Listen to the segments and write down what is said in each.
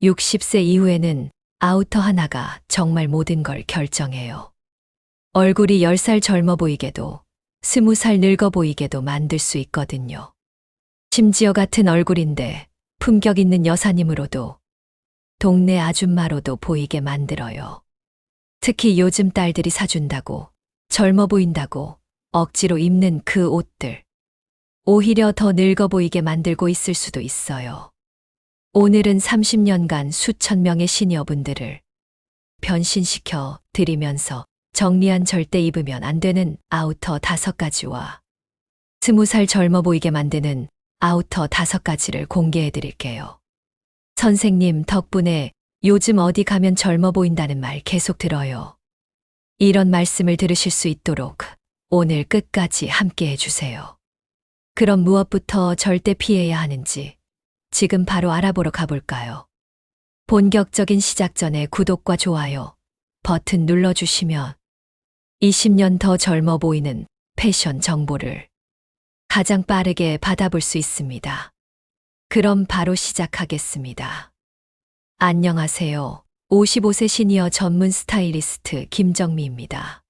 60세 이후에는 아우터 하나가 정말 모든 걸 결정해요. 얼굴이 10살 젊어 보이게도 20살 늙어 보이게도 만들 수 있거든요. 심지어 같은 얼굴인데 품격 있는 여사님으로도 동네 아줌마로도 보이게 만들어요. 특히 요즘 딸들이 사준다고 젊어 보인다고 억지로 입는 그 옷들. 오히려 더 늙어 보이게 만들고 있을 수도 있어요. 오늘은 30년간 수천 명의 시니어분들을 변신시켜 드리면서 정리한 절대 입으면 안 되는 아우터 5가지와 20살 젊어 보이게 만드는 아우터 5가지를 공개해 드릴게요. 선생님 덕분에 요즘 어디 가면 젊어 보인다는 말 계속 들어요. 이런 말씀을 들으실 수 있도록 오늘 끝까지 함께 해주세요. 그럼 무엇부터 절대 피해야 하는지 지금 바로 알아보러 가볼까요? 본격적인 시작 전에 구독과 좋아요 버튼 눌러주시면 20년 더 젊어 보이는 패션 정보를 가장 빠르게 받아볼 수 있습니다. 그럼 바로 시작하겠습니다. 안녕하세요. 55세 시니어 전문 스타일리스트 김정미입니다.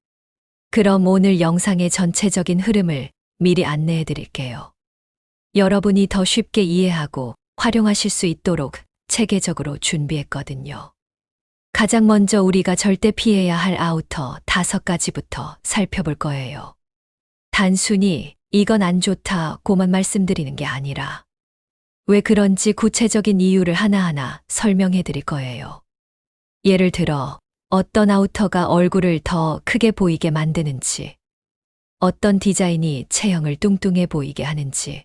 그럼 오늘 영상의 전체적인 흐름을 미리 안내해 드릴게요. 여러분이 더 쉽게 이해하고 활용하실 수 있도록 체계적으로 준비했거든요. 가장 먼저 우리가 절대 피해야 할 아우터 5가지부터 살펴볼 거예요. 단순히 이건 안 좋다고만 말씀드리는 게 아니라 왜 그런지 구체적인 이유를 하나하나 설명해 드릴 거예요. 예를 들어 어떤 아우터가 얼굴을 더 크게 보이게 만드는지, 어떤 디자인이 체형을 뚱뚱해 보이게 하는지,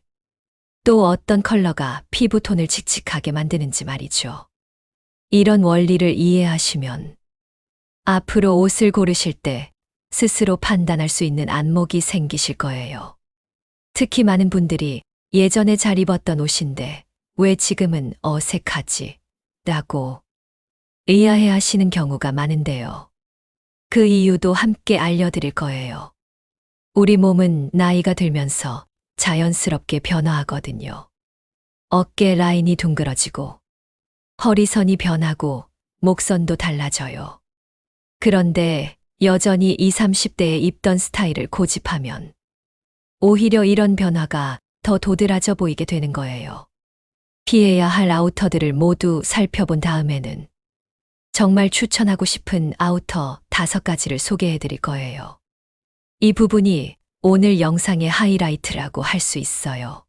또 어떤 컬러가 피부톤을 칙칙하게 만드는지 말이죠. 이런 원리를 이해하시면 앞으로 옷을 고르실 때 스스로 판단할 수 있는 안목이 생기실 거예요. 특히 많은 분들이 예전에 잘 입었던 옷인데 왜 지금은 어색하지? 라고 의아해 하시는 경우가 많은데요. 그 이유도 함께 알려드릴 거예요. 우리 몸은 나이가 들면서 자연스럽게 변화하거든요. 어깨 라인이 둥그러지고 허리선이 변하고 목선도 달라져요. 그런데 여전히 20, 30대에 입던 스타일을 고집하면 오히려 이런 변화가 더 도드라져 보이게 되는 거예요. 피해야 할 아우터들을 모두 살펴본 다음에는 정말 추천하고 싶은 아우터 5가지를 소개해 드릴 거예요. 이 부분이 오늘 영상의 하이라이트라고 할 수 있어요.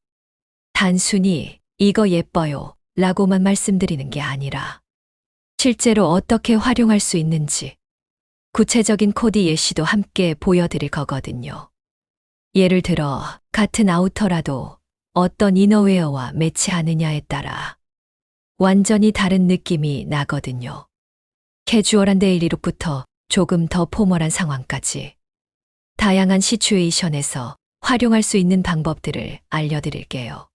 단순히 이거 예뻐요 라고만 말씀드리는 게 아니라 실제로 어떻게 활용할 수 있는지 구체적인 코디 예시도 함께 보여드릴 거거든요. 예를 들어 같은 아우터라도 어떤 이너웨어와 매치하느냐에 따라 완전히 다른 느낌이 나거든요. 캐주얼한 데일리룩부터 조금 더 포멀한 상황까지 다양한 시츄에이션에서 활용할 수 있는 방법들을 알려드릴게요.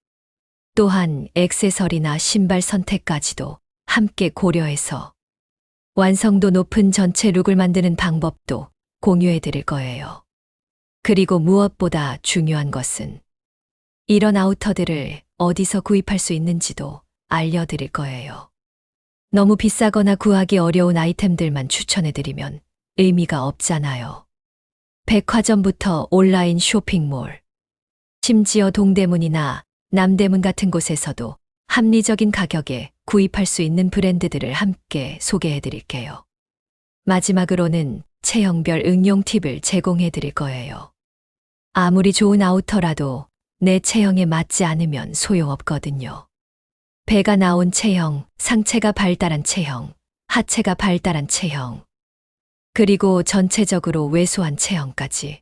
또한 액세서리나 신발 선택까지도 함께 고려해서 완성도 높은 전체 룩을 만드는 방법도 공유해 드릴 거예요. 그리고 무엇보다 중요한 것은 이런 아우터들을 어디서 구입할 수 있는지도 알려드릴 거예요. 너무 비싸거나 구하기 어려운 아이템들만 추천해드리면 의미가 없잖아요. 백화점부터 온라인 쇼핑몰, 심지어 동대문이나 남대문 같은 곳에서도 합리적인 가격에 구입할 수 있는 브랜드들을 함께 소개해드릴게요. 마지막으로는 체형별 응용 팁을 제공해드릴 거예요. 아무리 좋은 아우터라도 내 체형에 맞지 않으면 소용없거든요. 배가 나온 체형, 상체가 발달한 체형, 하체가 발달한 체형, 그리고 전체적으로 왜소한 체형까지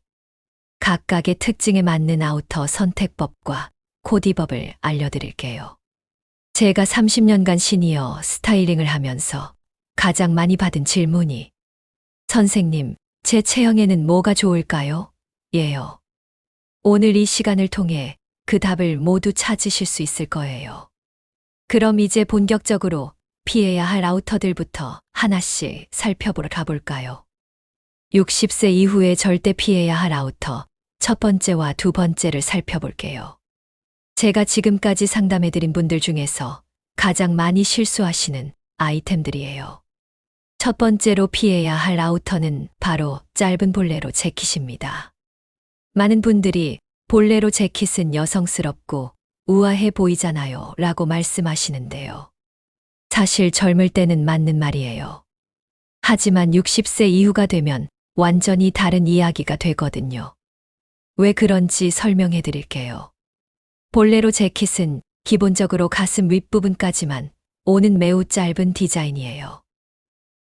각각의 특징에 맞는 아우터 선택법과 코디법을 알려드릴게요. 제가 30년간 시니어 스타일링을 하면서 가장 많이 받은 질문이 선생님, 제 체형에는 뭐가 좋을까요? 예요. 오늘 이 시간을 통해 그 답을 모두 찾으실 수 있을 거예요. 그럼 이제 본격적으로 피해야 할 아우터들부터 하나씩 살펴보러 가볼까요? 60세 이후에 절대 피해야 할 아우터 첫 번째와 두 번째를 살펴볼게요. 제가 지금까지 상담해드린 분들 중에서 가장 많이 실수하시는 아이템들이에요. 첫 번째로 피해야 할 아우터는 바로 짧은 볼레로 재킷입니다. 많은 분들이 볼레로 재킷은 여성스럽고 우아해 보이잖아요 라고 말씀하시는데요. 사실 젊을 때는 맞는 말이에요. 하지만 60세 이후가 되면 완전히 다른 이야기가 되거든요. 왜 그런지 설명해 드릴게요. 볼레로 재킷은 기본적으로 가슴 윗부분까지만 오는 매우 짧은 디자인이에요.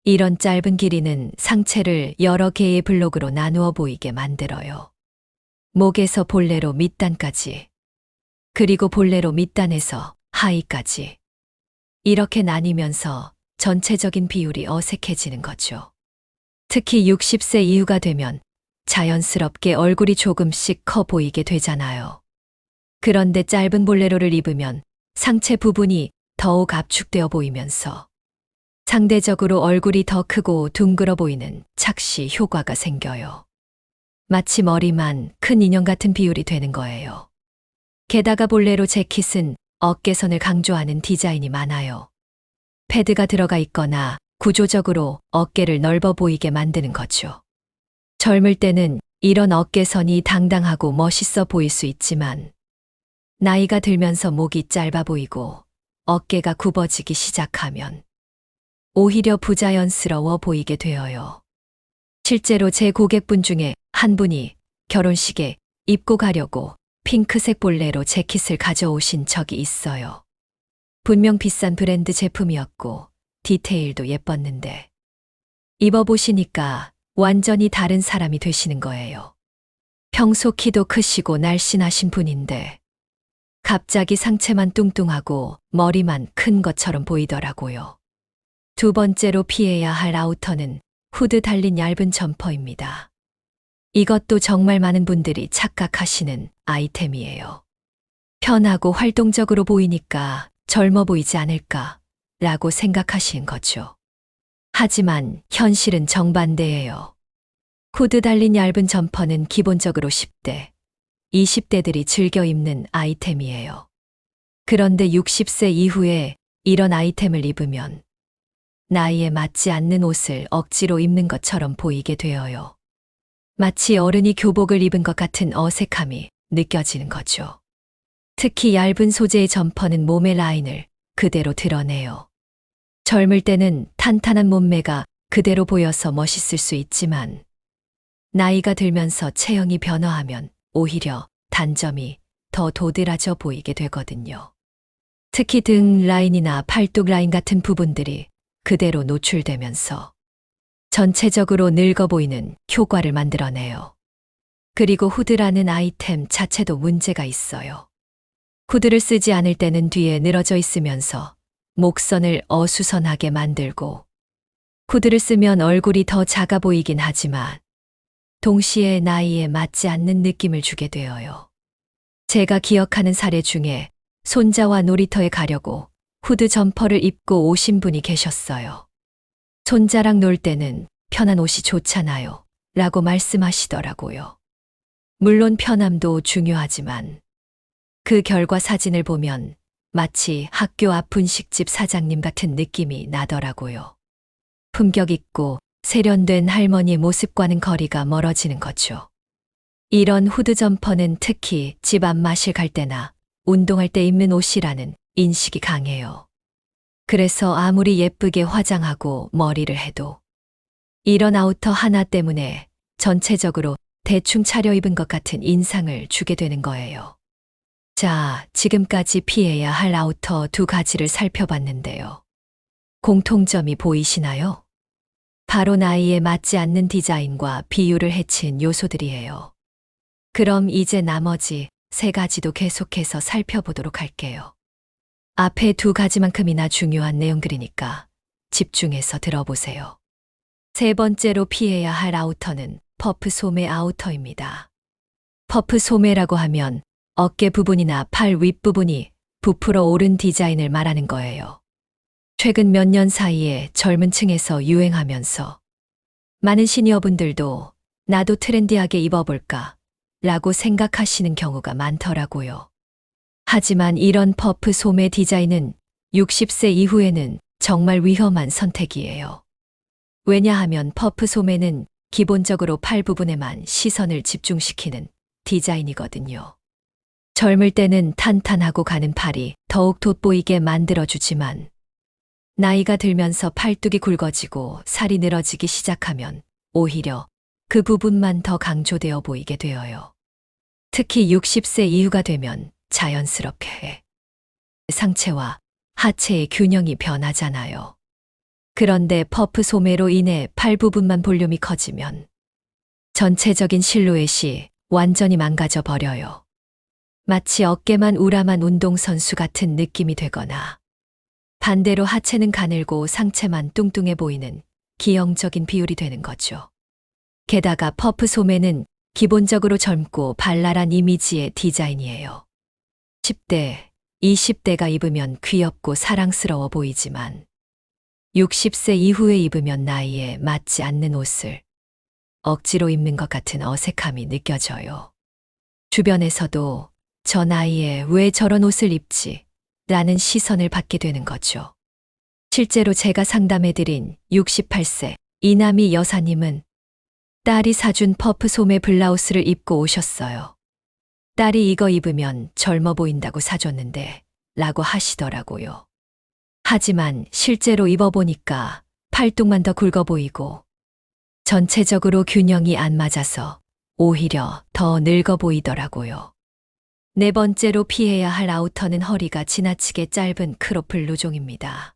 이런 짧은 길이는 상체를 여러 개의 블록으로 나누어 보이게 만들어요. 목에서 볼레로 밑단까지, 그리고 볼레로 밑단에서 하의까지. 이렇게 나뉘면서 전체적인 비율이 어색해지는 거죠. 특히 60세 이후가 되면 자연스럽게 얼굴이 조금씩 커 보이게 되잖아요. 그런데 짧은 볼레로를 입으면 상체 부분이 더욱 압축되어 보이면서 상대적으로 얼굴이 더 크고 둥글어 보이는 착시 효과가 생겨요. 마치 머리만 큰 인형 같은 비율이 되는 거예요. 게다가 볼레로 재킷은 어깨선을 강조하는 디자인이 많아요. 패드가 들어가 있거나 구조적으로 어깨를 넓어 보이게 만드는 거죠. 젊을 때는 이런 어깨선이 당당하고 멋있어 보일 수 있지만 나이가 들면서 목이 짧아 보이고 어깨가 굽어지기 시작하면 오히려 부자연스러워 보이게 되어요. 실제로 제 고객분 중에 한 분이 결혼식에 입고 가려고 핑크색 볼레로 재킷을 가져오신 적이 있어요. 분명 비싼 브랜드 제품이었고 디테일도 예뻤는데 입어보시니까 완전히 다른 사람이 되시는 거예요. 평소 키도 크시고 날씬하신 분인데 갑자기 상체만 뚱뚱하고 머리만 큰 것처럼 보이더라고요. 두 번째로 피해야 할 아우터는 후드 달린 얇은 점퍼입니다. 이것도 정말 많은 분들이 착각하시는 아이템이에요. 편하고 활동적으로 보이니까 젊어 보이지 않을까 라고 생각하시는 거죠. 하지만 현실은 정반대예요. 후드 달린 얇은 점퍼는 기본적으로 10대, 20대들이 즐겨 입는 아이템이에요. 그런데 60세 이후에 이런 아이템을 입으면 나이에 맞지 않는 옷을 억지로 입는 것처럼 보이게 되어요. 마치 어른이 교복을 입은 것 같은 어색함이 느껴지는 거죠. 특히 얇은 소재의 점퍼는 몸의 라인을 그대로 드러내요. 젊을 때는 탄탄한 몸매가 그대로 보여서 멋있을 수 있지만 나이가 들면서 체형이 변화하면 오히려 단점이 더 도드라져 보이게 되거든요. 특히 등 라인이나 팔뚝 라인 같은 부분들이 그대로 노출되면서 전체적으로 늙어 보이는 효과를 만들어내요. 그리고 후드라는 아이템 자체도 문제가 있어요. 후드를 쓰지 않을 때는 뒤에 늘어져 있으면서 목선을 어수선하게 만들고 후드를 쓰면 얼굴이 더 작아 보이긴 하지만 동시에 나이에 맞지 않는 느낌을 주게 되어요. 제가 기억하는 사례 중에 손자와 놀이터에 가려고 후드 점퍼를 입고 오신 분이 계셨어요. 손자랑 놀 때는 편한 옷이 좋잖아요 라고 말씀하시더라고요. 물론 편함도 중요하지만 그 결과 사진을 보면 마치 학교 앞 분식집 사장님 같은 느낌이 나더라고요. 품격 있고 세련된 할머니 모습과는 거리가 멀어지는 거죠. 이런 후드 점퍼는 특히 집 앞 마실 갈 때나 운동할 때 입는 옷이라는 인식이 강해요. 그래서 아무리 예쁘게 화장하고 머리를 해도 이런 아우터 하나 때문에 전체적으로 대충 차려입은 것 같은 인상을 주게 되는 거예요. 자, 지금까지 피해야 할 아우터 두 가지를 살펴봤는데요. 공통점이 보이시나요? 바로 나이에 맞지 않는 디자인과 비율을 해친 요소들이에요. 그럼 이제 나머지 세 가지도 계속해서 살펴보도록 할게요. 앞에 두 가지만큼이나 중요한 내용들이니까 집중해서 들어보세요. 세 번째로 피해야 할 아우터는 퍼프 소매 아우터입니다. 퍼프 소매라고 하면 어깨 부분이나 팔 윗부분이 부풀어 오른 디자인을 말하는 거예요. 최근 몇 년 사이에 젊은 층에서 유행하면서 많은 시니어분들도 나도 트렌디하게 입어볼까 라고 생각하시는 경우가 많더라고요. 하지만 이런 퍼프 소매 디자인은 60세 이후에는 정말 위험한 선택이에요. 왜냐하면 퍼프 소매는 기본적으로 팔 부분에만 시선을 집중시키는 디자인이거든요. 젊을 때는 탄탄하고 가는 팔이 더욱 돋보이게 만들어주지만 나이가 들면서 팔뚝이 굵어지고 살이 늘어지기 시작하면 오히려 그 부분만 더 강조되어 보이게 되어요. 특히 60세 이후가 되면 자연스럽게 상체와 하체의 균형이 변하잖아요. 그런데 퍼프 소매로 인해 팔 부분만 볼륨이 커지면 전체적인 실루엣이 완전히 망가져 버려요. 마치 어깨만 우람한 운동선수 같은 느낌이 되거나 반대로 하체는 가늘고 상체만 뚱뚱해 보이는 기형적인 비율이 되는 거죠. 게다가 퍼프 소매는 기본적으로 젊고 발랄한 이미지의 디자인이에요. 10대, 20대가 입으면 귀엽고 사랑스러워 보이지만 60세 이후에 입으면 나이에 맞지 않는 옷을 억지로 입는 것 같은 어색함이 느껴져요. 주변에서도 저 나이에 왜 저런 옷을 입지? 라는 시선을 받게 되는 거죠. 실제로 제가 상담해드린 68세 이남희 여사님은 딸이 사준 퍼프 소매 블라우스를 입고 오셨어요. 딸이 이거 입으면 젊어 보인다고 사줬는데 라고 하시더라고요. 하지만 실제로 입어보니까 팔뚝만 더 굵어 보이고 전체적으로 균형이 안 맞아서 오히려 더 늙어 보이더라고요. 네 번째로 피해야 할 아우터는 허리가 지나치게 짧은 크롭 블루종입니다.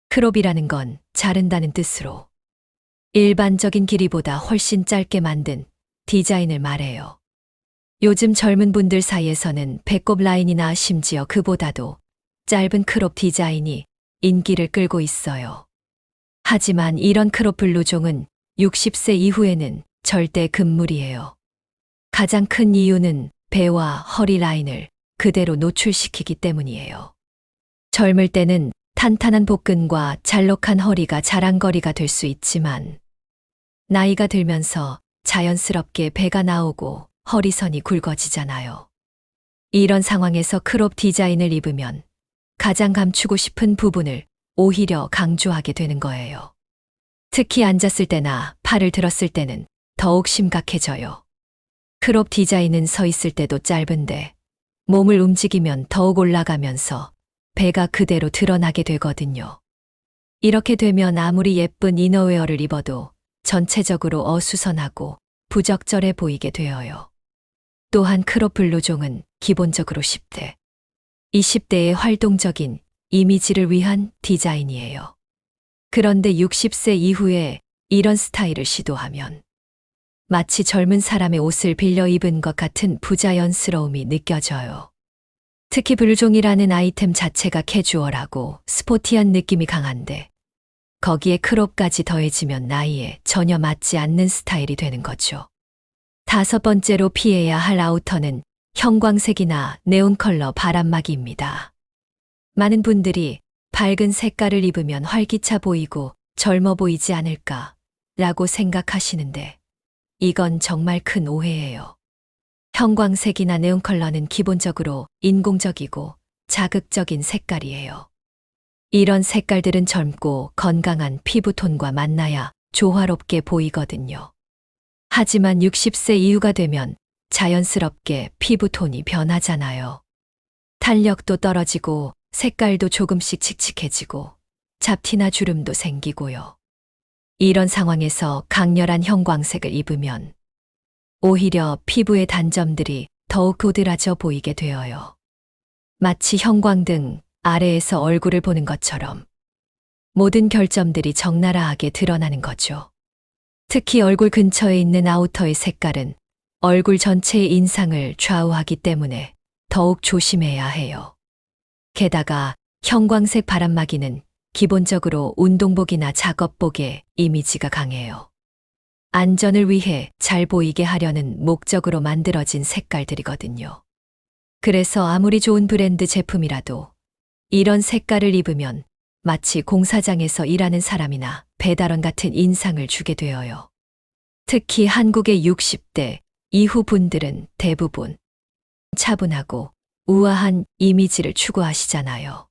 크롭이라는 건 자른다는 뜻으로 일반적인 길이보다 훨씬 짧게 만든 디자인을 말해요. 요즘 젊은 분들 사이에서는 배꼽 라인이나 심지어 그보다도 짧은 크롭 디자인이 인기를 끌고 있어요. 하지만 이런 크롭 블루종은 60세 이후에는 절대 금물이에요. 가장 큰 이유는 배와 허리 라인을 그대로 노출시키기 때문이에요. 젊을 때는 탄탄한 복근과 잘록한 허리가 자랑거리가 될 수 있지만 나이가 들면서 자연스럽게 배가 나오고 허리선이 굵어지잖아요. 이런 상황에서 크롭 디자인을 입으면 가장 감추고 싶은 부분을 오히려 강조하게 되는 거예요. 특히 앉았을 때나 팔을 들었을 때는 더욱 심각해져요. 크롭 디자인은 서 있을 때도 짧은데 몸을 움직이면 더욱 올라가면서 배가 그대로 드러나게 되거든요. 이렇게 되면 아무리 예쁜 이너웨어를 입어도 전체적으로 어수선하고 부적절해 보이게 되어요. 또한 크롭 블루종은 기본적으로 10대, 20대의 활동적인 이미지를 위한 디자인이에요. 그런데 60세 이후에 이런 스타일을 시도하면 마치 젊은 사람의 옷을 빌려 입은 것 같은 부자연스러움이 느껴져요. 특히 블루종이라는 아이템 자체가 캐주얼하고 스포티한 느낌이 강한데 거기에 크롭까지 더해지면 나이에 전혀 맞지 않는 스타일이 되는 거죠. 다섯 번째로 피해야 할 아우터는 형광색이나 네온 컬러 바람막이입니다. 많은 분들이 밝은 색깔을 입으면 활기차 보이고 젊어 보이지 않을까 라고 생각하시는데 이건 정말 큰 오해예요. 형광색이나 네온 컬러는 기본적으로 인공적이고 자극적인 색깔이에요. 이런 색깔들은 젊고 건강한 피부톤과 만나야 조화롭게 보이거든요. 하지만 60세 이후가 되면 자연스럽게 피부톤이 변하잖아요. 탄력도 떨어지고 색깔도 조금씩 칙칙해지고 잡티나 주름도 생기고요. 이런 상황에서 강렬한 형광색을 입으면 오히려 피부의 단점들이 더욱 도드라져 보이게 되어요. 마치 형광등 아래에서 얼굴을 보는 것처럼 모든 결점들이 적나라하게 드러나는 거죠. 특히 얼굴 근처에 있는 아우터의 색깔은 얼굴 전체의 인상을 좌우하기 때문에 더욱 조심해야 해요. 게다가 형광색 바람막이는 기본적으로 운동복이나 작업복의 이미지가 강해요. 안전을 위해 잘 보이게 하려는 목적으로 만들어진 색깔들이거든요. 그래서 아무리 좋은 브랜드 제품이라도 이런 색깔을 입으면 마치 공사장에서 일하는 사람이나 배달원 같은 인상을 주게 되어요. 특히 한국의 60대 이후 분들은 대부분 차분하고 우아한 이미지를 추구하시잖아요.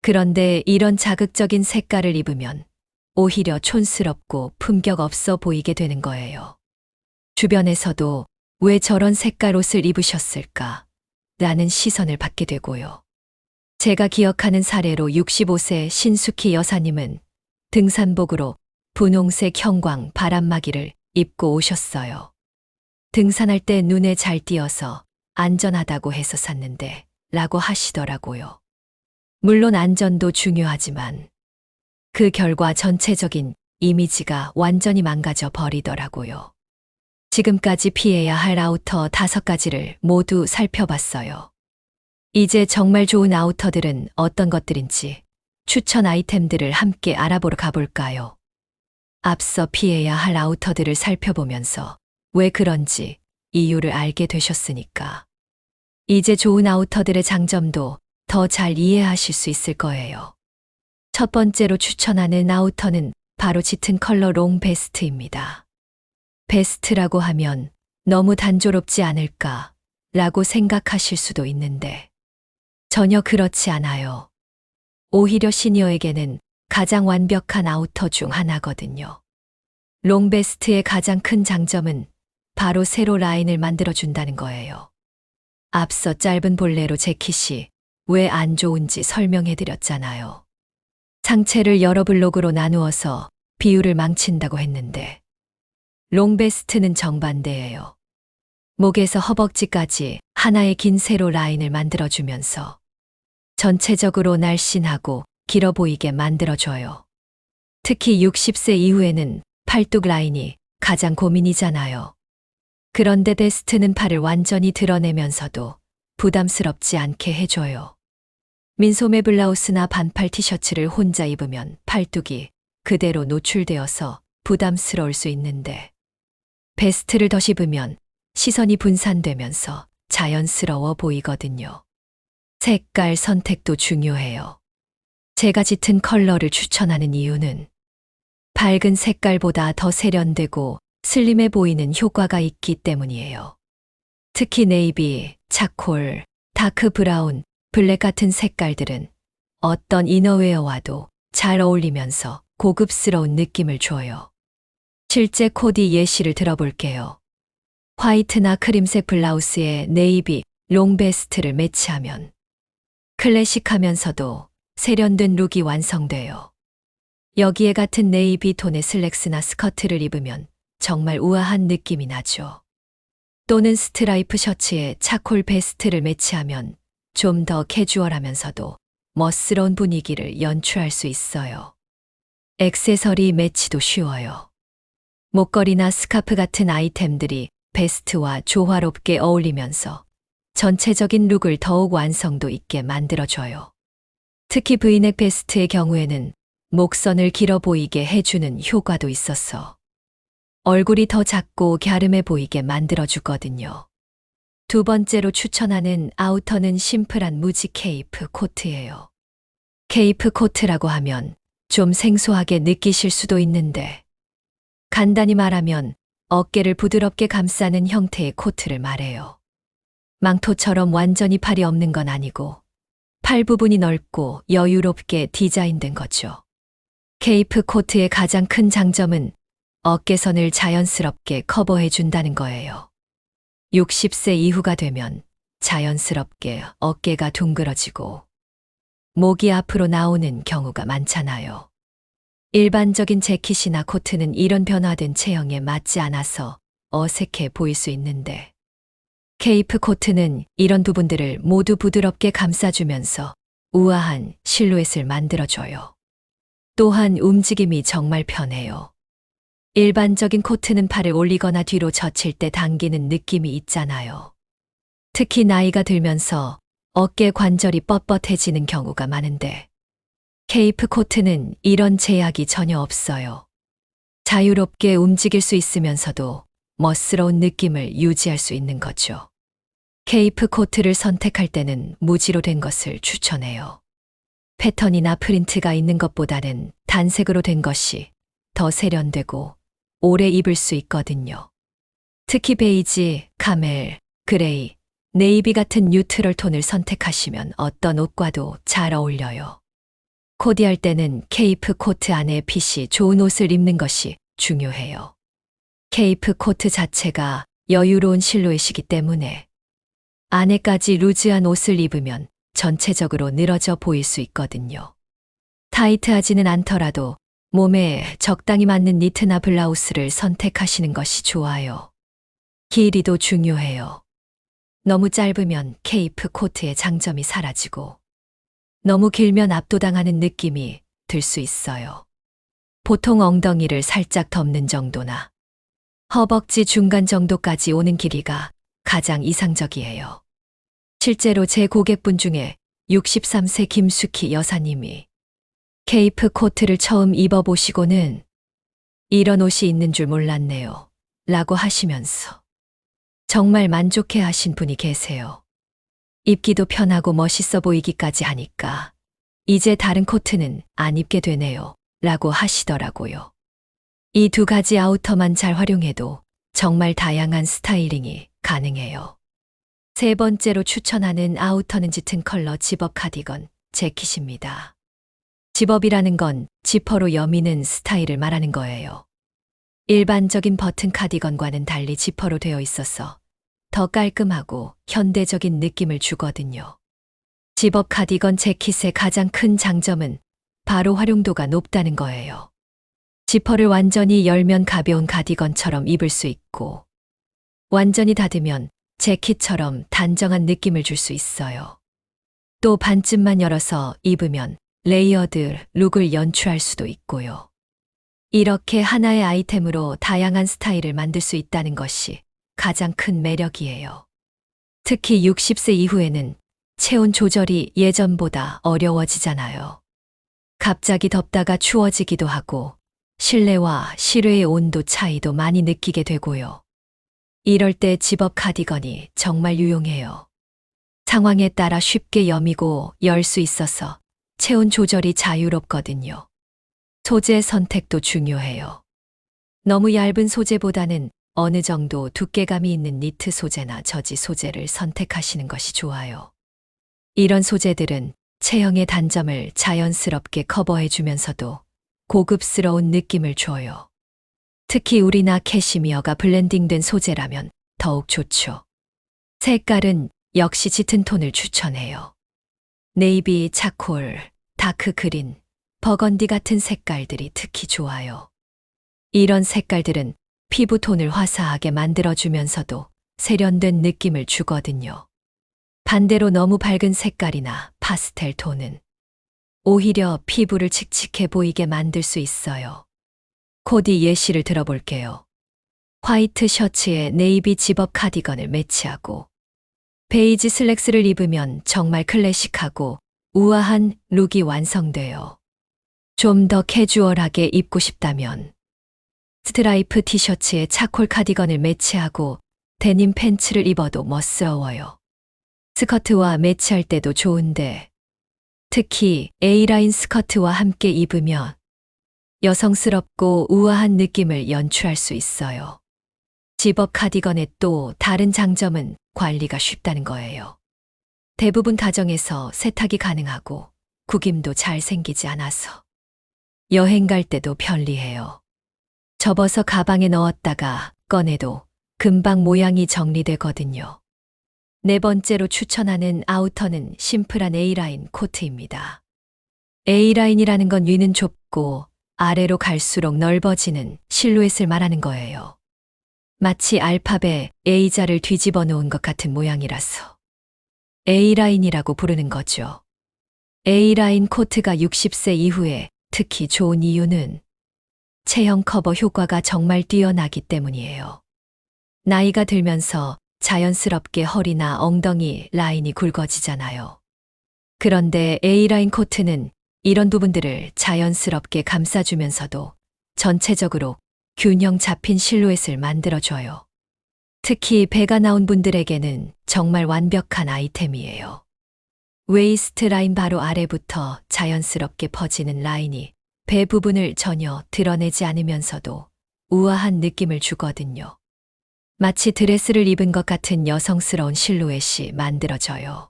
그런데 이런 자극적인 색깔을 입으면 오히려 촌스럽고 품격 없어 보이게 되는 거예요. 주변에서도 왜 저런 색깔 옷을 입으셨을까? 라는 시선을 받게 되고요. 제가 기억하는 사례로 65세 신숙희 여사님은 등산복으로 분홍색 형광 바람막이를 입고 오셨어요. 등산할 때 눈에 잘 띄어서 안전하다고 해서 샀는데 라고 하시더라고요. 물론 안전도 중요하지만 그 결과 전체적인 이미지가 완전히 망가져 버리더라고요. 지금까지 피해야 할 아우터 5가지를 모두 살펴봤어요. 이제 정말 좋은 아우터들은 어떤 것들인지 추천 아이템들을 함께 알아보러 가볼까요? 앞서 피해야 할 아우터들을 살펴보면서 왜 그런지 이유를 알게 되셨으니까. 이제 좋은 아우터들의 장점도 더 잘 이해하실 수 있을 거예요. 첫 번째로 추천하는 아우터는 바로 짙은 컬러 롱 베스트입니다. 베스트라고 하면 너무 단조롭지 않을까 라고 생각하실 수도 있는데 전혀 그렇지 않아요. 오히려 시니어에게는 가장 완벽한 아우터 중 하나거든요. 롱베스트의 가장 큰 장점은 바로 세로 라인을 만들어준다는 거예요. 앞서 짧은 볼레로 재킷이 왜 안 좋은지 설명해드렸잖아요. 상체를 여러 블록으로 나누어서 비율을 망친다고 했는데 롱베스트는 정반대예요. 목에서 허벅지까지 하나의 긴 세로 라인을 만들어주면서 전체적으로 날씬하고 길어 보이게 만들어줘요. 특히 60세 이후에는 팔뚝 라인이 가장 고민이잖아요. 그런데 베스트는 팔을 완전히 드러내면서도 부담스럽지 않게 해줘요. 민소매 블라우스나 반팔 티셔츠를 혼자 입으면 팔뚝이 그대로 노출되어서 부담스러울 수 있는데 베스트를 덧입으면 시선이 분산되면서 자연스러워 보이거든요. 색깔 선택도 중요해요. 제가 짙은 컬러를 추천하는 이유는 밝은 색깔보다 더 세련되고 슬림해 보이는 효과가 있기 때문이에요. 특히 네이비, 차콜, 다크 브라운, 블랙 같은 색깔들은 어떤 이너웨어와도 잘 어울리면서 고급스러운 느낌을 줘요. 실제 코디 예시를 들어볼게요. 화이트나 크림색 블라우스에 네이비, 롱베스트를 매치하면 클래식하면서도 세련된 룩이 완성돼요. 여기에 같은 네이비 톤의 슬랙스나 스커트를 입으면 정말 우아한 느낌이 나죠. 또는 스트라이프 셔츠에 차콜 베스트를 매치하면 좀 더 캐주얼하면서도 멋스러운 분위기를 연출할 수 있어요. 액세서리 매치도 쉬워요. 목걸이나 스카프 같은 아이템들이 베스트와 조화롭게 어울리면서 전체적인 룩을 더욱 완성도 있게 만들어줘요. 특히 브이넥 베스트의 경우에는 목선을 길어 보이게 해주는 효과도 있어서 얼굴이 더 작고 갸름해 보이게 만들어주거든요. 두 번째로 추천하는 아우터는 심플한 무지 케이프 코트예요. 케이프 코트라고 하면 좀 생소하게 느끼실 수도 있는데 간단히 말하면 어깨를 부드럽게 감싸는 형태의 코트를 말해요. 망토처럼 완전히 팔이 없는 건 아니고 팔 부분이 넓고 여유롭게 디자인된 거죠. 케이프 코트의 가장 큰 장점은 어깨선을 자연스럽게 커버해 준다는 거예요. 60세 이후가 되면 자연스럽게 어깨가 둥그러지고 목이 앞으로 나오는 경우가 많잖아요. 일반적인 재킷이나 코트는 이런 변화된 체형에 맞지 않아서 어색해 보일 수 있는데 케이프 코트는 이런 부분들을 모두 부드럽게 감싸주면서 우아한 실루엣을 만들어줘요. 또한 움직임이 정말 편해요. 일반적인 코트는 팔을 올리거나 뒤로 젖힐 때 당기는 느낌이 있잖아요. 특히 나이가 들면서 어깨 관절이 뻣뻣해지는 경우가 많은데 케이프 코트는 이런 제약이 전혀 없어요. 자유롭게 움직일 수 있으면서도 멋스러운 느낌을 유지할 수 있는 거죠. 케이프 코트를 선택할 때는 무지로 된 것을 추천해요. 패턴이나 프린트가 있는 것보다는 단색으로 된 것이 더 세련되고 오래 입을 수 있거든요. 특히 베이지, 카멜, 그레이, 네이비 같은 뉴트럴 톤을 선택하시면 어떤 옷과도 잘 어울려요. 코디할 때는 케이프 코트 안에 핏이 좋은 옷을 입는 것이 중요해요. 케이프 코트 자체가 여유로운 실루엣이기 때문에 안에까지 루즈한 옷을 입으면 전체적으로 늘어져 보일 수 있거든요. 타이트하지는 않더라도 몸에 적당히 맞는 니트나 블라우스를 선택하시는 것이 좋아요. 길이도 중요해요. 너무 짧으면 케이프 코트의 장점이 사라지고 너무 길면 압도당하는 느낌이 들 수 있어요. 보통 엉덩이를 살짝 덮는 정도나 허벅지 중간 정도까지 오는 길이가 가장 이상적이에요. 실제로 제 고객분 중에 63세 김숙희 여사님이 케이프 코트를 처음 입어보시고는 이런 옷이 있는 줄 몰랐네요. 라고 하시면서 정말 만족해 하신 분이 계세요. 입기도 편하고 멋있어 보이기까지 하니까 이제 다른 코트는 안 입게 되네요. 라고 하시더라고요. 이 두 가지 아우터만 잘 활용해도 정말 다양한 스타일링이 가능해요. 세 번째로 추천하는 아우터는 짙은 컬러 집업 카디건 재킷입니다. 집업이라는 건 지퍼로 여미는 스타일을 말하는 거예요. 일반적인 버튼 카디건과는 달리 지퍼로 되어 있어서 더 깔끔하고 현대적인 느낌을 주거든요. 집업 카디건 재킷의 가장 큰 장점은 바로 활용도가 높다는 거예요. 지퍼를 완전히 열면 가벼운 카디건처럼 입을 수 있고 완전히 닫으면 재킷처럼 단정한 느낌을 줄 수 있어요. 또 반쯤만 열어서 입으면 레이어드 룩을 연출할 수도 있고요. 이렇게 하나의 아이템으로 다양한 스타일을 만들 수 있다는 것이 가장 큰 매력이에요. 특히 60세 이후에는 체온 조절이 예전보다 어려워지잖아요. 갑자기 덥다가 추워지기도 하고 실내와 실외의 온도 차이도 많이 느끼게 되고요. 이럴 때 집업 카디건이 정말 유용해요. 상황에 따라 쉽게 여미고 열 수 있어서 체온 조절이 자유롭거든요. 소재 선택도 중요해요. 너무 얇은 소재보다는 어느 정도 두께감이 있는 니트 소재나 저지 소재를 선택하시는 것이 좋아요. 이런 소재들은 체형의 단점을 자연스럽게 커버해 주면서도 고급스러운 느낌을 줘요. 특히 울이나 캐시미어가 블렌딩된 소재라면 더욱 좋죠. 색깔은 역시 짙은 톤을 추천해요. 네이비, 차콜, 다크 그린, 버건디 같은 색깔들이 특히 좋아요. 이런 색깔들은 피부 톤을 화사하게 만들어주면서도 세련된 느낌을 주거든요. 반대로 너무 밝은 색깔이나 파스텔 톤은 오히려 피부를 칙칙해 보이게 만들 수 있어요. 코디 예시를 들어볼게요. 화이트 셔츠에 네이비 집업 카디건을 매치하고 베이지 슬랙스를 입으면 정말 클래식하고 우아한 룩이 완성돼요. 좀 더 캐주얼하게 입고 싶다면 스트라이프 티셔츠에 차콜 카디건을 매치하고 데님 팬츠를 입어도 멋스러워요. 스커트와 매치할 때도 좋은데 특히 A라인 스커트와 함께 입으면 여성스럽고 우아한 느낌을 연출할 수 있어요. 집업 카디건의 또 다른 장점은 관리가 쉽다는 거예요. 대부분 가정에서 세탁이 가능하고 구김도 잘 생기지 않아서 여행 갈 때도 편리해요. 접어서 가방에 넣었다가 꺼내도 금방 모양이 정리되거든요. 네 번째로 추천하는 아우터는 심플한 A라인 코트입니다. A라인이라는 건 위는 좁고 아래로 갈수록 넓어지는 실루엣을 말하는 거예요. 마치 알파벳 A자를 뒤집어 놓은 것 같은 모양이라서 A라인이라고 부르는 거죠. A라인 코트가 60세 이후에 특히 좋은 이유는 체형 커버 효과가 정말 뛰어나기 때문이에요. 나이가 들면서 자연스럽게 허리나 엉덩이 라인이 굵어지잖아요. 그런데 A라인 코트는 이런 부분들을 자연스럽게 감싸주면서도 전체적으로 균형 잡힌 실루엣을 만들어줘요. 특히 배가 나온 분들에게는 정말 완벽한 아이템이에요. 웨이스트 라인 바로 아래부터 자연스럽게 퍼지는 라인이 배 부분을 전혀 드러내지 않으면서도 우아한 느낌을 주거든요. 마치 드레스를 입은 것 같은 여성스러운 실루엣이 만들어져요.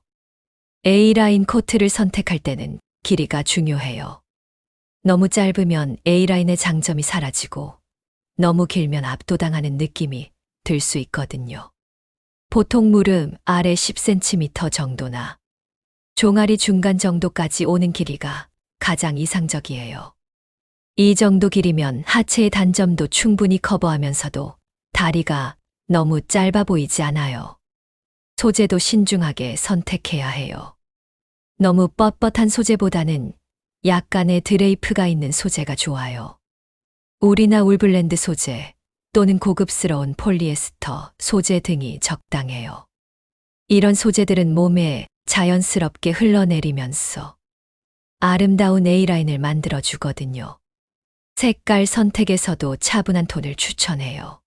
A라인 코트를 선택할 때는 길이가 중요해요. 너무 짧으면 A라인의 장점이 사라지고 너무 길면 압도당하는 느낌이 들 수 있거든요. 보통 무릎 아래 10cm 정도나 종아리 중간 정도까지 오는 길이가 가장 이상적이에요. 이 정도 길이면 하체의 단점도 충분히 커버하면서도 다리가 너무 짧아 보이지 않아요. 소재도 신중하게 선택해야 해요. 너무 뻣뻣한 소재보다는 약간의 드레이프가 있는 소재가 좋아요. 울이나 울블렌드 소재 또는 고급스러운 폴리에스터 소재 등이 적당해요. 이런 소재들은 몸에 자연스럽게 흘러내리면서 아름다운 A라인을 만들어 주거든요. 색깔 선택에서도 차분한 톤을 추천해요.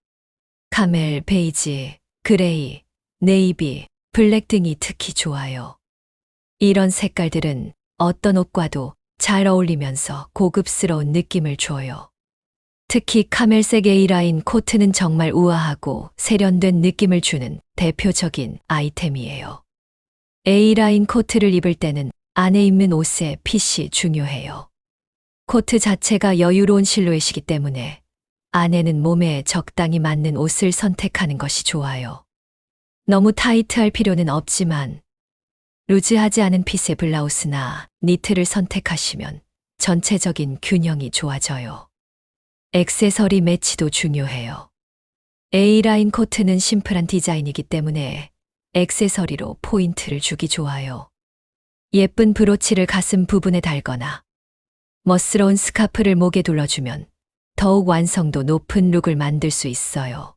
카멜, 베이지, 그레이, 네이비, 블랙 등이 특히 좋아요. 이런 색깔들은 어떤 옷과도 잘 어울리면서 고급스러운 느낌을 줘요. 특히 카멜색 A라인 코트는 정말 우아하고 세련된 느낌을 주는 대표적인 아이템이에요. A라인 코트를 입을 때는 안에 입는 옷의 핏이 중요해요. 코트 자체가 여유로운 실루엣이기 때문에 안에는 몸에 적당히 맞는 옷을 선택하는 것이 좋아요. 너무 타이트할 필요는 없지만 루즈하지 않은 핏의 블라우스나 니트를 선택하시면 전체적인 균형이 좋아져요. 액세서리 매치도 중요해요. A라인 코트는 심플한 디자인이기 때문에 액세서리로 포인트를 주기 좋아요. 예쁜 브로치를 가슴 부분에 달거나 멋스러운 스카프를 목에 둘러주면 더욱 완성도 높은 룩을 만들 수 있어요.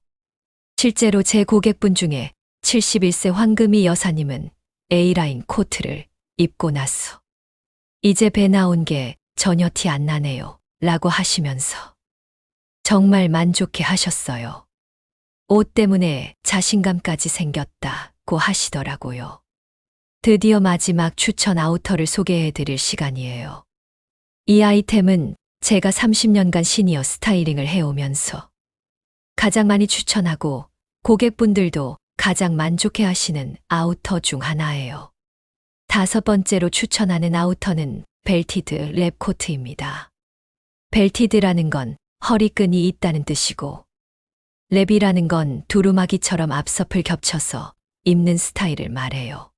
실제로 제 고객분 중에 71세 황금이 여사님은 A라인 코트를 입고 나서 이제 배 나온 게 전혀 티 안 나네요 라고 하시면서 정말 만족해 하셨어요. 옷 때문에 자신감까지 생겼다고 하시더라고요. 드디어 마지막 추천 아우터를 소개해 드릴 시간이에요. 이 아이템은 제가 30년간 시니어 스타일링을 해오면서 가장 많이 추천하고 고객분들도 가장 만족해 하시는 아우터 중 하나예요. 5번째로 추천하는 아우터는 벨티드 랩 코트입니다. 벨티드라는 건 허리끈이 있다는 뜻이고 랩이라는 건 두루마기처럼 앞섭을 겹쳐서 입는 스타일을 말해요.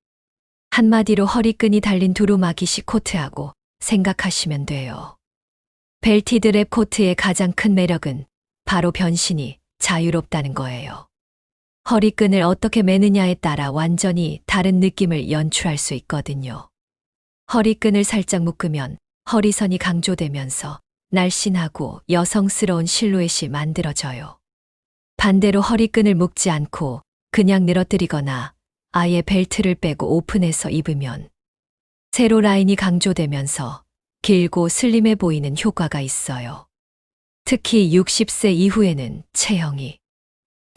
한마디로 허리끈이 달린 두루마기식 코트하고 생각하시면 돼요. 벨티드 랩 코트의 가장 큰 매력은 바로 변신이 자유롭다는 거예요. 허리끈을 어떻게 매느냐에 따라 완전히 다른 느낌을 연출할 수 있거든요. 허리끈을 살짝 묶으면 허리선이 강조되면서 날씬하고 여성스러운 실루엣이 만들어져요. 반대로 허리끈을 묶지 않고 그냥 늘어뜨리거나 아예 벨트를 빼고 오픈해서 입으면 세로 라인이 강조되면서 길고 슬림해 보이는 효과가 있어요. 특히 60세 이후에는 체형이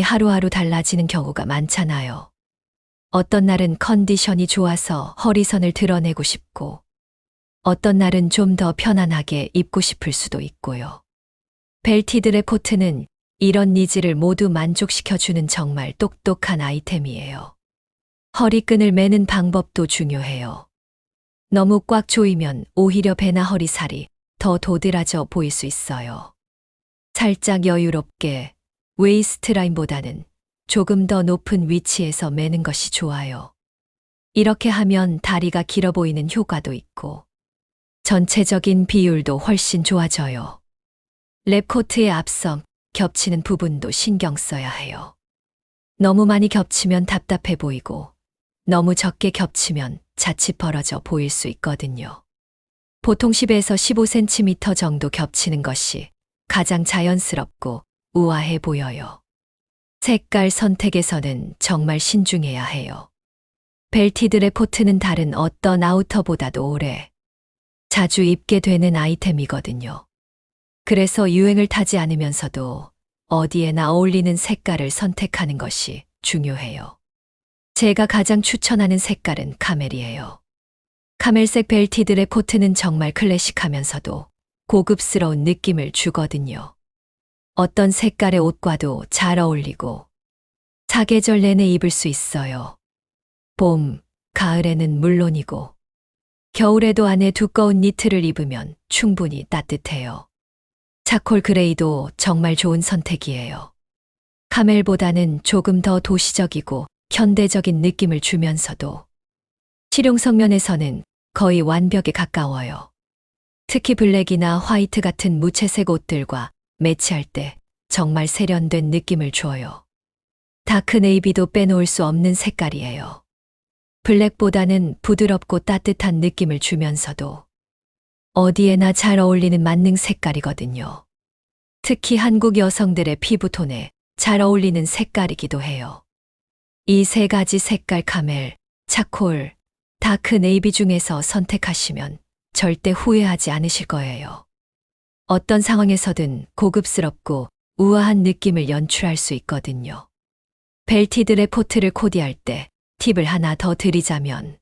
하루하루 달라지는 경우가 많잖아요. 어떤 날은 컨디션이 좋아서 허리선을 드러내고 싶고 어떤 날은 좀 더 편안하게 입고 싶을 수도 있고요. 벨티드 랩 코트는 이런 니즈를 모두 만족시켜주는 정말 똑똑한 아이템이에요. 허리끈을 매는 방법도 중요해요. 너무 꽉 조이면 오히려 배나 허리살이 더 도드라져 보일 수 있어요. 살짝 여유롭게 웨이스트 라인보다는 조금 더 높은 위치에서 매는 것이 좋아요. 이렇게 하면 다리가 길어 보이는 효과도 있고 전체적인 비율도 훨씬 좋아져요. 랩코트의 앞선, 겹치는 부분도 신경 써야 해요. 너무 많이 겹치면 답답해 보이고 너무 적게 겹치면 자칫 벌어져 보일 수 있거든요. 보통 10에서 15cm 정도 겹치는 것이 가장 자연스럽고 우아해 보여요. 색깔 선택에서는 정말 신중해야 해요. 벨티드 랩 코트는 다른 어떤 아우터보다도 오래 자주 입게 되는 아이템이거든요. 그래서 유행을 타지 않으면서도 어디에나 어울리는 색깔을 선택하는 것이 중요해요. 제가 가장 추천하는 색깔은 카멜이에요. 카멜색 벨티드 랩 코트는 정말 클래식하면서도 고급스러운 느낌을 주거든요. 어떤 색깔의 옷과도 잘 어울리고 사계절 내내 입을 수 있어요. 봄, 가을에는 물론이고 겨울에도 안에 두꺼운 니트를 입으면 충분히 따뜻해요. 차콜 그레이도 정말 좋은 선택이에요. 카멜보다는 조금 더 도시적이고 현대적인 느낌을 주면서도 실용성 면에서는 거의 완벽에 가까워요. 특히 블랙이나 화이트 같은 무채색 옷들과 매치할 때 정말 세련된 느낌을 줘요. 다크 네이비도 빼놓을 수 없는 색깔이에요. 블랙보다는 부드럽고 따뜻한 느낌을 주면서도 어디에나 잘 어울리는 만능 색깔이거든요. 특히 한국 여성들의 피부톤에 잘 어울리는 색깔이기도 해요. 이 세 가지 색깔 카멜, 차콜, 다크 네이비 중에서 선택하시면 절대 후회하지 않으실 거예요. 어떤 상황에서든 고급스럽고 우아한 느낌을 연출할 수 있거든요. 벨티드의 코트를 코디할 때 팁을 하나 더 드리자면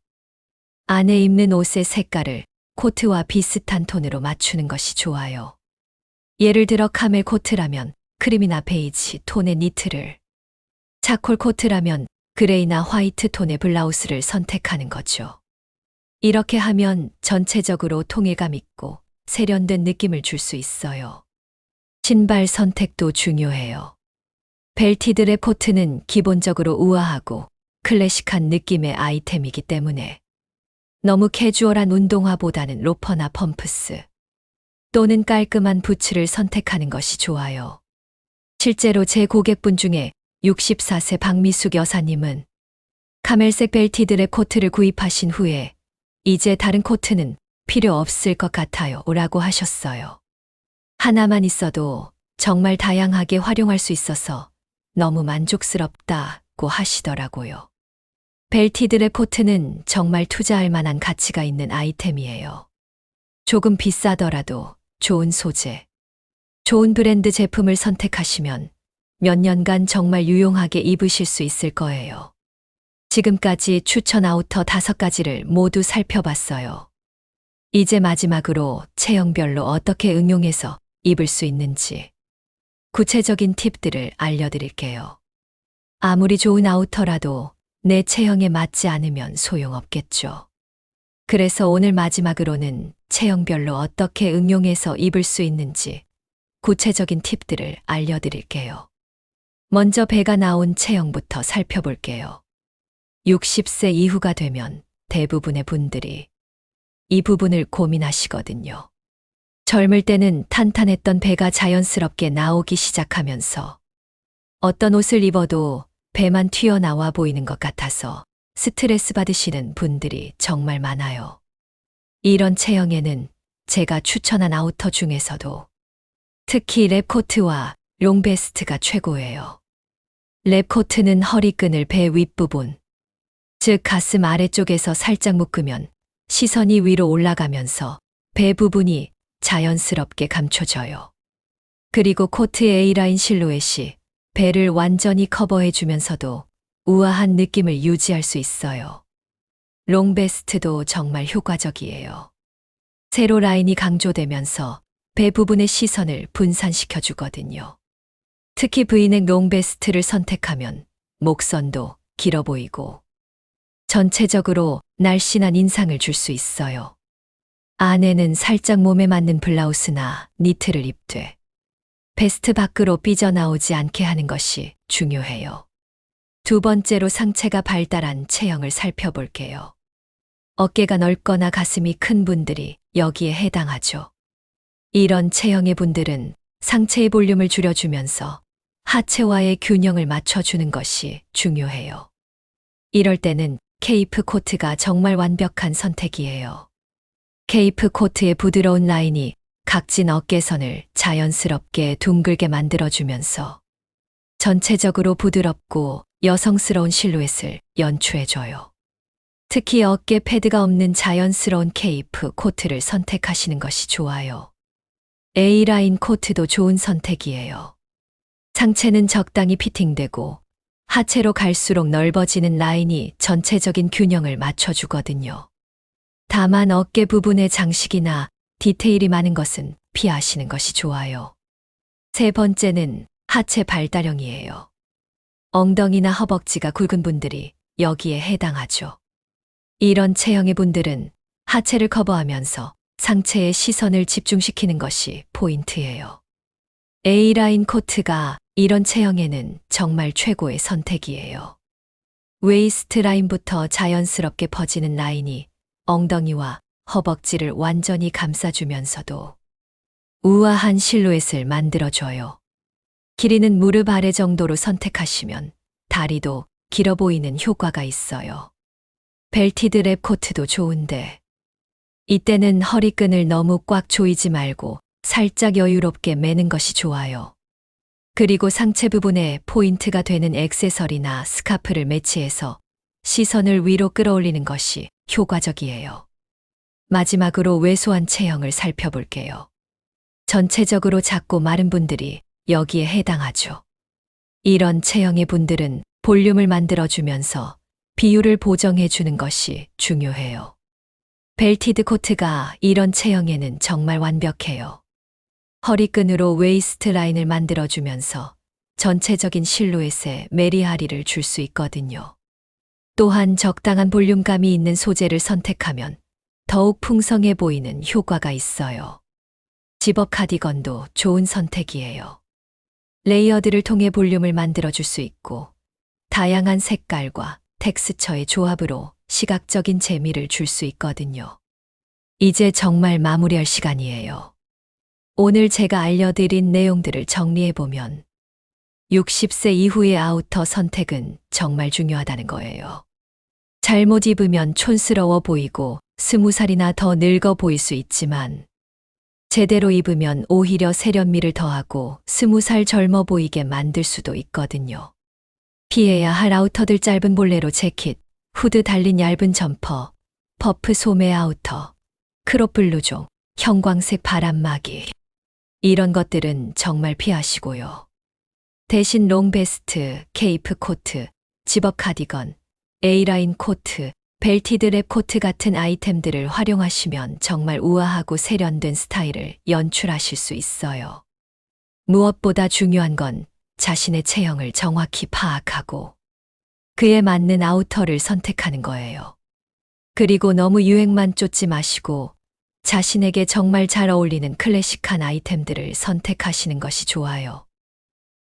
안에 입는 옷의 색깔을 코트와 비슷한 톤으로 맞추는 것이 좋아요. 예를 들어 카멜 코트라면 크림이나 베이지 톤의 니트를, 차콜 코트라면 그레이나 화이트 톤의 블라우스를 선택하는 거죠. 이렇게 하면 전체적으로 통일감 있고 세련된 느낌을 줄 수 있어요. 신발 선택도 중요해요. 벨티드의 코트는 기본적으로 우아하고 클래식한 느낌의 아이템이기 때문에 너무 캐주얼한 운동화보다는 로퍼나 펌프스 또는 깔끔한 부츠를 선택하는 것이 좋아요. 실제로 제 고객분 중에 64세 박미숙 여사님은 카멜색 벨티드의 코트를 구입하신 후에 이제 다른 코트는 필요 없을 것 같아요 라고 하셨어요. 하나만 있어도 정말 다양하게 활용할 수 있어서 너무 만족스럽다고 하시더라고요. 벨티드의 코트는 정말 투자할 만한 가치가 있는 아이템이에요. 조금 비싸더라도 좋은 소재, 좋은 브랜드 제품을 선택하시면 몇 년간 정말 유용하게 입으실 수 있을 거예요. 지금까지 추천 아우터 5가지를 모두 살펴봤어요. 이제 마지막으로 체형별로 어떻게 응용해서 입을 수 있는지 구체적인 팁들을 알려드릴게요. 아무리 좋은 아우터라도 내 체형에 맞지 않으면 소용없겠죠. 그래서 오늘 마지막으로는 체형별로 어떻게 응용해서 입을 수 있는지 구체적인 팁들을 알려드릴게요. 먼저 배가 나온 체형부터 살펴볼게요. 60세 이후가 되면 대부분의 분들이 이 부분을 고민하시거든요. 젊을 때는 탄탄했던 배가 자연스럽게 나오기 시작하면서 어떤 옷을 입어도 배만 튀어나와 보이는 것 같아서 스트레스 받으시는 분들이 정말 많아요. 이런 체형에는 제가 추천한 아우터 중에서도 특히 랩코트와 롱베스트가 최고예요. 랩코트는 허리끈을 배 윗부분, 즉 가슴 아래쪽에서 살짝 묶으면 시선이 위로 올라가면서 배 부분이 자연스럽게 감춰져요. 그리고 코트의 A라인 실루엣이 배를 완전히 커버해주면서도 우아한 느낌을 유지할 수 있어요. 롱베스트도 정말 효과적이에요. 세로 라인이 강조되면서 배 부분의 시선을 분산시켜주거든요. 특히 V넥 롱베스트를 선택하면 목선도 길어 보이고 전체적으로 날씬한 인상을 줄 수 있어요. 안에는 살짝 몸에 맞는 블라우스나 니트를 입되 베스트 밖으로 삐져나오지 않게 하는 것이 중요해요. 두 번째로 상체가 발달한 체형을 살펴볼게요. 어깨가 넓거나 가슴이 큰 분들이 여기에 해당하죠. 이런 체형의 분들은 상체의 볼륨을 줄여주면서 하체와의 균형을 맞춰주는 것이 중요해요. 이럴 때는 케이프 코트가 정말 완벽한 선택이에요. 케이프 코트의 부드러운 라인이 각진 어깨선을 자연스럽게 둥글게 만들어주면서 전체적으로 부드럽고 여성스러운 실루엣을 연출해줘요. 특히 어깨 패드가 없는 자연스러운 케이프 코트를 선택하시는 것이 좋아요. A라인 코트도 좋은 선택이에요. 상체는 적당히 피팅되고 하체로 갈수록 넓어지는 라인이 전체적인 균형을 맞춰주거든요. 다만 어깨 부분의 장식이나 디테일이 많은 것은 피하시는 것이 좋아요. 세 번째는 하체 발달형이에요. 엉덩이나 허벅지가 굵은 분들이 여기에 해당하죠. 이런 체형의 분들은 하체를 커버하면서 상체에 시선을 집중시키는 것이 포인트예요. A라인 코트가 이런 체형에는 정말 최고의 선택이에요. 웨이스트 라인부터 자연스럽게 퍼지는 라인이 엉덩이와 허벅지를 완전히 감싸주면서도 우아한 실루엣을 만들어줘요. 길이는 무릎 아래 정도로 선택하시면 다리도 길어 보이는 효과가 있어요. 벨티드 랩 코트도 좋은데 이때는 허리끈을 너무 꽉 조이지 말고 살짝 여유롭게 매는 것이 좋아요. 그리고 상체 부분에 포인트가 되는 액세서리나 스카프를 매치해서 시선을 위로 끌어올리는 것이 효과적이에요. 마지막으로 왜소한 체형을 살펴볼게요. 전체적으로 작고 마른 분들이 여기에 해당하죠. 이런 체형의 분들은 볼륨을 만들어주면서 비율을 보정해주는 것이 중요해요. 벨티드 코트가 이런 체형에는 정말 완벽해요. 허리끈으로 웨이스트 라인을 만들어주면서 전체적인 실루엣에 메리하리를 줄 수 있거든요. 또한 적당한 볼륨감이 있는 소재를 선택하면 더욱 풍성해 보이는 효과가 있어요. 집업 카디건도 좋은 선택이에요. 레이어드를 통해 볼륨을 만들어줄 수 있고 다양한 색깔과 텍스처의 조합으로 시각적인 재미를 줄 수 있거든요. 이제 정말 마무리할 시간이에요. 오늘 제가 알려드린 내용들을 정리해보면 60세 이후의 아우터 선택은 정말 중요하다는 거예요. 잘못 입으면 촌스러워 보이고 20살이나 더 늙어 보일 수 있지만 제대로 입으면 오히려 세련미를 더하고 20살 젊어 보이게 만들 수도 있거든요. 피해야 할 아우터들 짧은 볼레로 재킷, 후드 달린 얇은 점퍼, 퍼프 소매 아우터, 크롭 블루종, 형광색 바람막이 이런 것들은 정말 피하시고요. 대신 롱베스트, 케이프 코트, 집업 카디건, A라인 코트, 벨티드 랩 코트 같은 아이템들을 활용하시면 정말 우아하고 세련된 스타일을 연출하실 수 있어요. 무엇보다 중요한 건 자신의 체형을 정확히 파악하고 그에 맞는 아우터를 선택하는 거예요. 그리고 너무 유행만 쫓지 마시고 자신에게 정말 잘 어울리는 클래식한 아이템들을 선택하시는 것이 좋아요.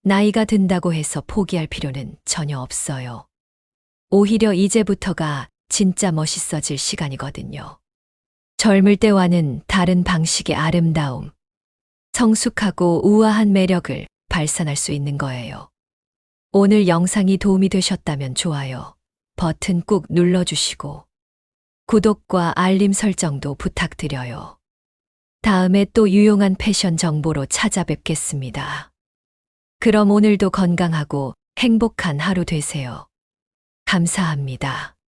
나이가 든다고 해서 포기할 필요는 전혀 없어요. 오히려 이제부터가 진짜 멋있어질 시간이거든요. 젊을 때와는 다른 방식의 아름다움, 성숙하고 우아한 매력을 발산할 수 있는 거예요. 오늘 영상이 도움이 되셨다면 좋아요 버튼 꾹 눌러주시고 구독과 알림 설정도 부탁드려요. 다음에 또 유용한 패션 정보로 찾아뵙겠습니다. 그럼 오늘도 건강하고 행복한 하루 되세요. 감사합니다.